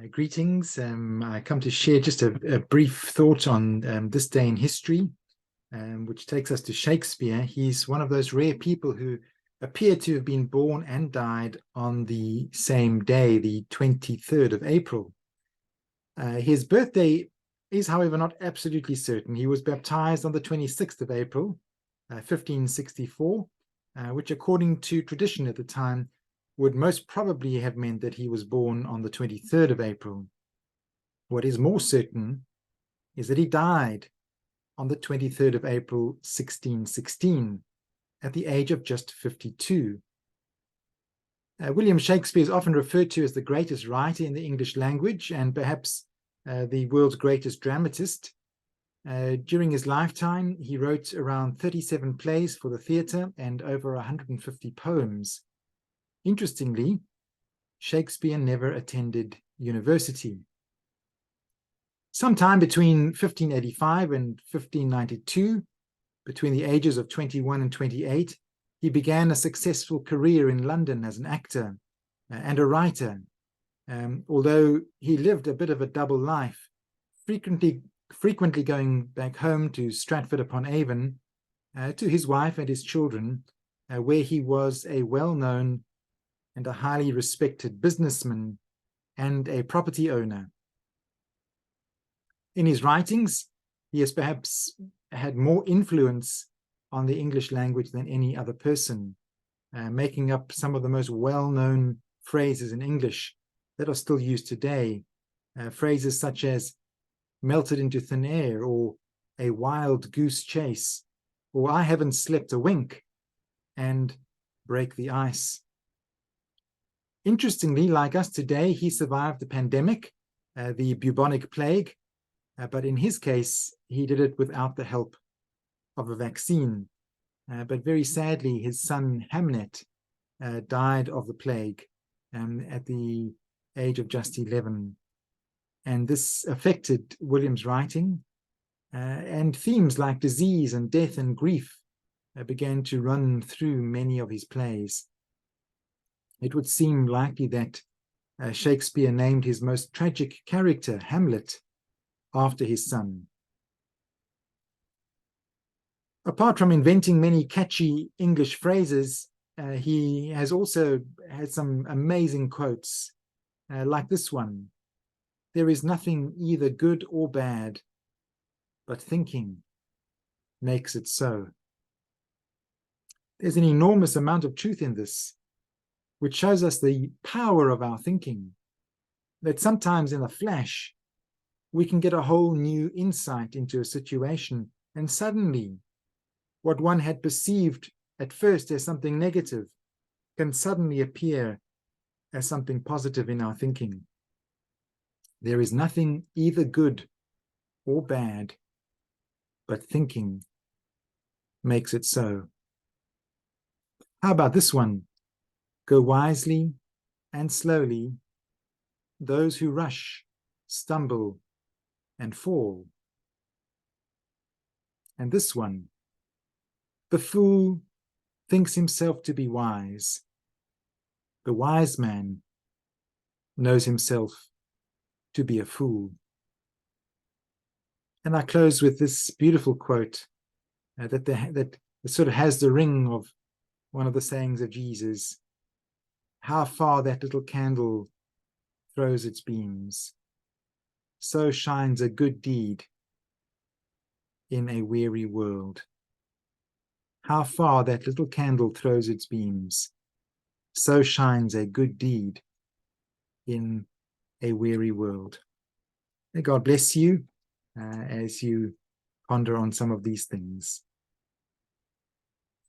Greetings. I come to share just a brief thought on this day in history, which takes us to Shakespeare. He's one of those rare people who appear to have been born and died on the same day, the 23rd of April. His birthday is, however, not absolutely certain. He was baptized on the 26th of April, 1564, which, according to tradition at the time, would most probably have meant that he was born on the 23rd of April. What is more certain is that he died on the 23rd of April, 1616, at the age of just 52. William Shakespeare is often referred to as the greatest writer in the English language and perhaps the world's greatest dramatist. During his lifetime, he wrote around 37 plays for the theatre and over 150 poems. Interestingly, Shakespeare never attended university. Sometime between 1585 and 1592, between the ages of 21 and 28, he began a successful career in London as an actor and a writer, although he lived a bit of a double life, frequently going back home to Stratford-upon-Avon to his wife and his children, where he was a well-known and a highly respected businessman and a property owner. In his writings, he has perhaps had more influence on the English language than any other person, making up some of the most well-known phrases in English that are still used today. Phrases such as melted into thin air, or a wild goose chase, or I haven't slept a wink, and break the ice. Interestingly, like us today, he survived the pandemic, the bubonic plague, but in his case, he did it without the help of a vaccine. But very sadly, his son Hamnet died of the plague at the age of just 11. And this affected William's writing, and themes like disease and death and grief began to run through many of his plays. It would seem likely that Shakespeare named his most tragic character, Hamlet, after his son. Apart from inventing many catchy English phrases, he has also had some amazing quotes, like this one: "There is nothing either good or bad, but thinking makes it so." There's an enormous amount of truth in this, which shows us the power of our thinking, that sometimes in a flash, we can get a whole new insight into a situation, and suddenly what one had perceived at first as something negative can suddenly appear as something positive in our thinking. There is nothing either good or bad, but thinking makes it so. How about this one? Go wisely and slowly. Those who rush stumble and fall. And this one: the fool thinks himself to be wise. The wise man knows himself to be a fool. And I close with this beautiful quote that sort of has the ring of one of the sayings of Jesus: how far that little candle throws its beams, so shines a good deed in a weary world. How far that little candle throws its beams, so shines a good deed in a weary world. May God bless you as you ponder on some of these things.